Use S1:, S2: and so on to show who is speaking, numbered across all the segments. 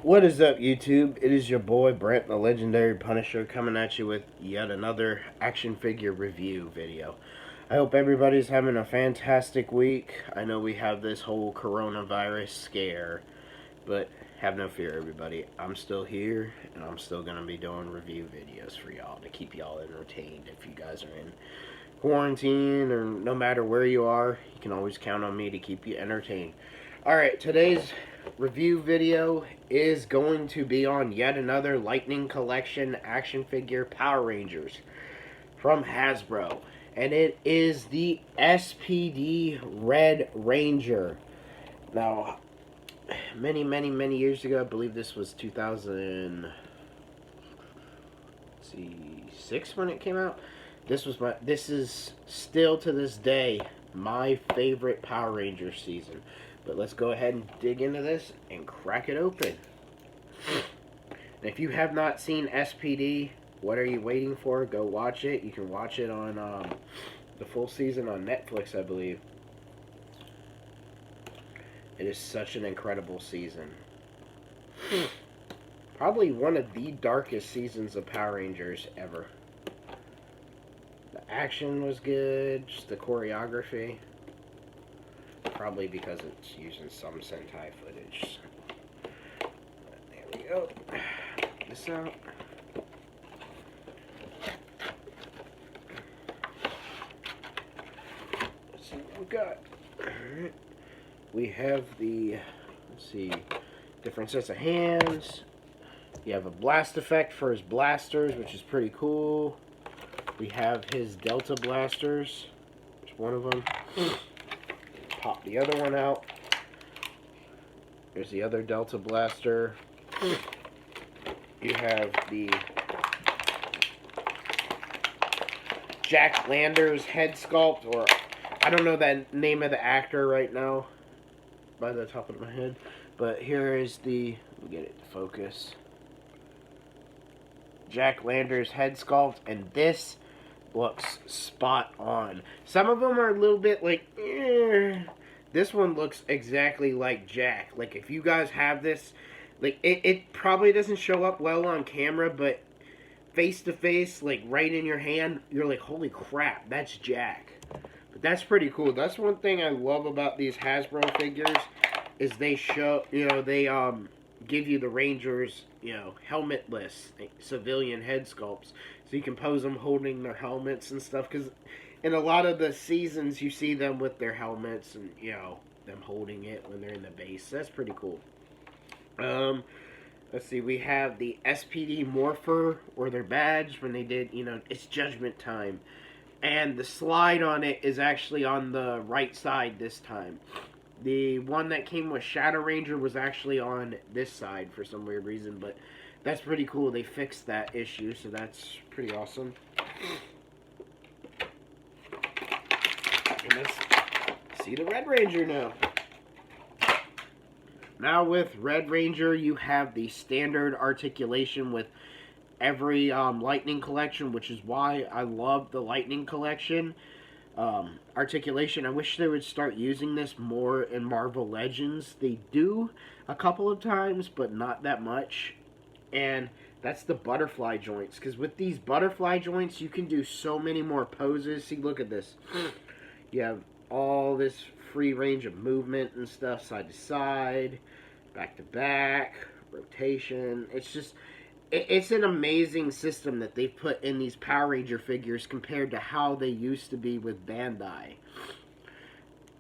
S1: What is up, YouTube? It is your boy Brent, the legendary Punisher, coming at you with yet another action figure review video. I hope everybody's having a fantastic week. I know we have this whole coronavirus scare, but have no fear, everybody. I'm still here, and I'm still going to be doing review videos for y'all to keep y'all entertained. If you guys are in quarantine or no matter where you are, you can always count on me to keep you entertained. Alright, today's review video is going to be on yet another Lightning Collection action figure Power Rangers from Hasbro. And it is the SPD Red Ranger. Now, many years ago, I believe this was 2006 when it came out. This is still to this day my favorite Power Ranger season. But let's go ahead and dig into this and crack it open. And if you have not seen SPD, what are you waiting for? Go watch it. You can watch it on the full season on Netflix, I believe. It is such an incredible season. Probably one of the darkest seasons of Power Rangers ever. The action was good, just the choreography. Probably because it's using some Sentai footage. There we go. Get this out. Let's see what we got. Alright. We have the, let's see, different sets of hands. You have a blast effect for his blasters, which is pretty cool. We have his Delta blasters. There's one of them. Pop the other one out. There's the other Delta blaster. You have the Jack Landers head sculpt, or I don't know the name of the actor right now by the top of my head, but here is the, let me get it to focus, Jack Landers head sculpt, and this looks spot on. Some of them are a little bit like, This one looks exactly like Jack. Like, if you guys have this, like, it probably doesn't show up well on camera, but face to face, like, right in your hand, you're like, holy crap, that's Jack. But that's pretty cool. That's one thing I love about these Hasbro figures, is they show, they give you the Rangers, helmetless, like, civilian head sculpts. So you can pose them holding their helmets and stuff, because in a lot of the seasons you see them with their helmets and, them holding it when they're in the base. That's pretty cool. Let's see, we have the SPD Morpher, or their badge, when they did, it's Judgment Time. And the slide on it is actually on the right side this time. The one that came with Shadow Ranger was actually on this side for some weird reason, but that's pretty cool. They fixed that issue, so that's pretty awesome. And let's see the Red Ranger now. Now with Red Ranger, you have the standard articulation with every Lightning Collection, which is why I love the Lightning Collection. Articulation, I wish they would start using this more in Marvel Legends. They do a couple of times, but not that much. And that's the butterfly joints, because with these butterfly joints you can do so many more poses. See, look at this. You have all this free range of movement and stuff, side to side, back to back, rotation. It's just, it's an amazing system that they've put in these Power Ranger figures compared to how they used to be with Bandai.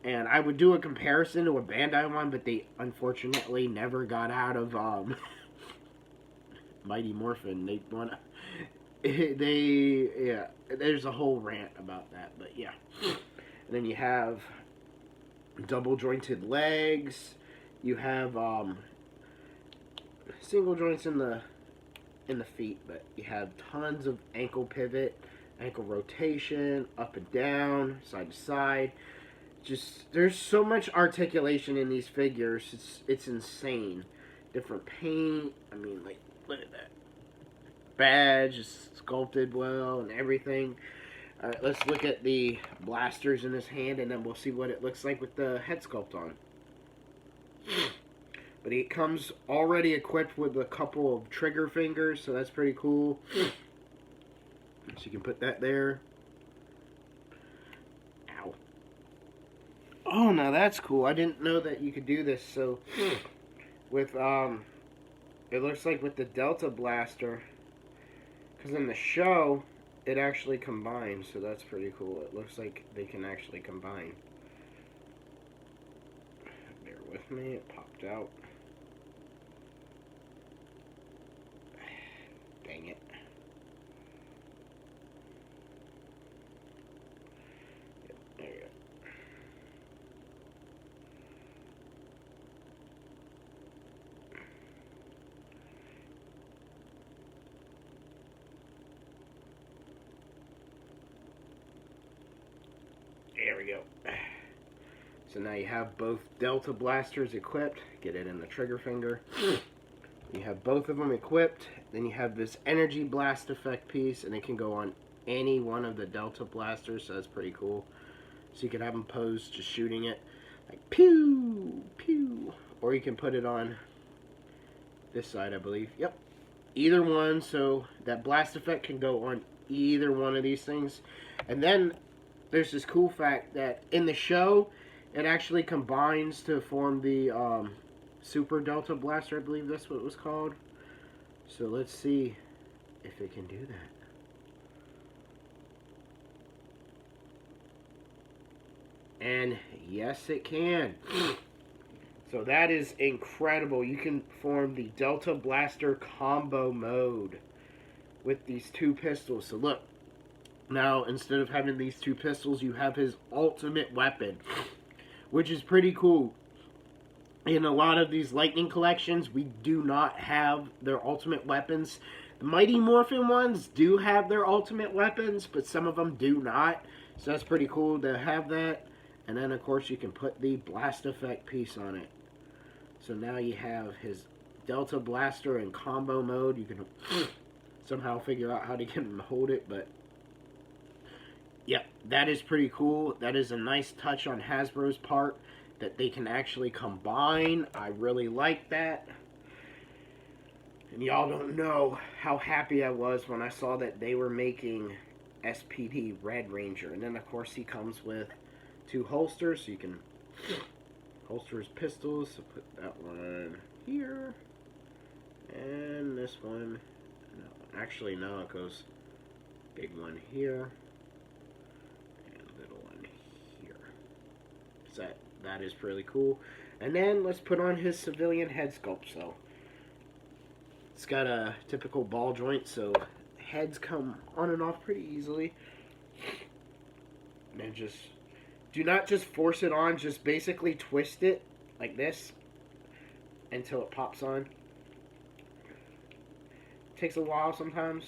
S1: And I would do a comparison to a Bandai one, but they unfortunately never got out of Mighty Morphin. Yeah, there's a whole rant about that, but yeah. And then you have double jointed legs. You have single joints in the feet, but you have tons of ankle pivot, ankle rotation, up and down, side to side. Just, there's so much articulation in these figures. It's insane. Different paint. I mean, like, look at that. Badge is sculpted well and everything. Alright, let's look at the blasters in his hand, and then we'll see what it looks like with the head sculpt on. But it comes already equipped with a couple of trigger fingers, so that's pretty cool. So you can put that there. Ow. Oh, now that's cool. I didn't know that you could do this. So with it looks like with the Delta Blaster, because in the show it actually combines, so that's pretty cool. It looks like they can actually combine. Bear with me, it popped out. Dang it. Yep, there you go. There we go. So now you have both Delta Blasters equipped. Get it in the trigger finger. You have both of them equipped. Then you have this energy blast effect piece, and it can go on any one of the Delta Blasters, so that's pretty cool. So you can have them posed just shooting it like pew, pew. Or you can put it on this side, I believe. Yep. Either one, so that blast effect can go on either one of these things. And then there's this cool fact that in the show, it actually combines to form the Super Delta Blaster, I believe that's what it was called. So let's see if it can do that. And yes, it can. So that is incredible. You can form the Delta Blaster combo mode with these two pistols. So look, now instead of having these two pistols, you have his ultimate weapon, which is pretty cool. In a lot of these Lightning collections, we do not have their ultimate weapons. The Mighty Morphin ones do have their ultimate weapons, but some of them do not. So that's pretty cool to have that. And then, of course, you can put the blast effect piece on it. So now you have his Delta Blaster in combo mode. You can somehow figure out how to get him to hold it, but yeah, that is pretty cool. That is a nice touch on Hasbro's part, that they can actually combine. I really like that. And y'all don't know how happy I was when I saw that they were making SPD Red Ranger. And then, of course, he comes with two holsters, so you can holster his pistols. So put that one here, and this one. No, actually, no, it goes big one here, and little one here. So that is really cool. And then let's put on his civilian head sculpt. So it's got a typical ball joint, so heads come on and off pretty easily. And then just do not just force it on, just basically twist it like this until it pops on. It takes a while sometimes.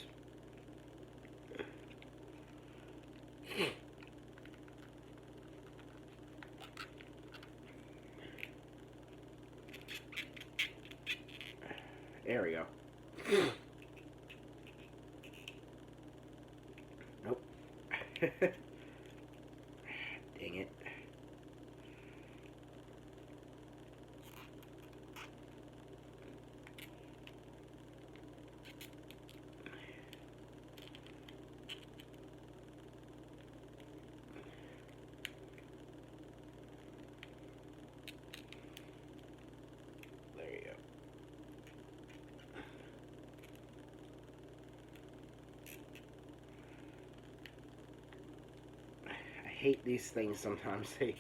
S1: There we go. Nope. Dang it. There you go. I hate these things sometimes. They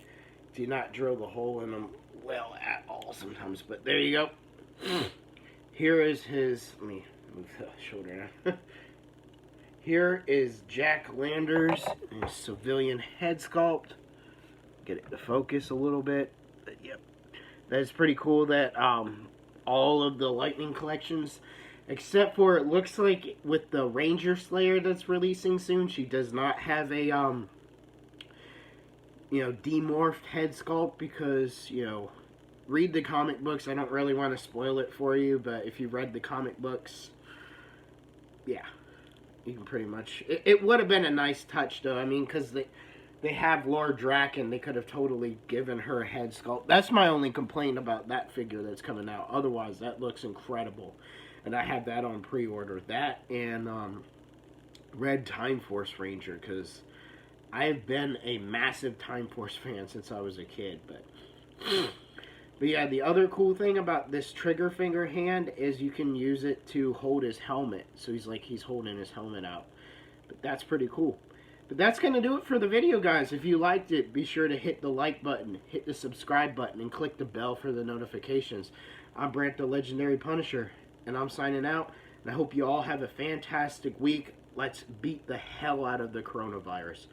S1: do not drill the hole in them well at all sometimes. But there you go. Here is his... Let me move the shoulder now. Here is Jack Lander's civilian head sculpt. Get it to focus a little bit. But yep. That's pretty cool that all of the Lightning collections, except for it looks like with the Ranger Slayer that's releasing soon, she does not have a demorphed head sculpt because, read the comic books. I don't really want to spoil it for you, but if you read the comic books, yeah, you can pretty much... It would have been a nice touch, though. I mean, because the they have Laura Draken. They could have totally given her a head sculpt. That's my only complaint about that figure that's coming out. Otherwise, that looks incredible. And I have that on pre-order. That and Red Time Force Ranger, because I've been a massive Time Force fan since I was a kid. But yeah, the other cool thing about this trigger finger hand is you can use it to hold his helmet. So he's holding his helmet out. But that's pretty cool. But that's going to do it for the video, guys. If you liked it, be sure to hit the like button, hit the subscribe button, and click the bell for the notifications. I'm Brant the Legendary Punisher, and I'm signing out. And I hope you all have a fantastic week. Let's beat the hell out of the coronavirus.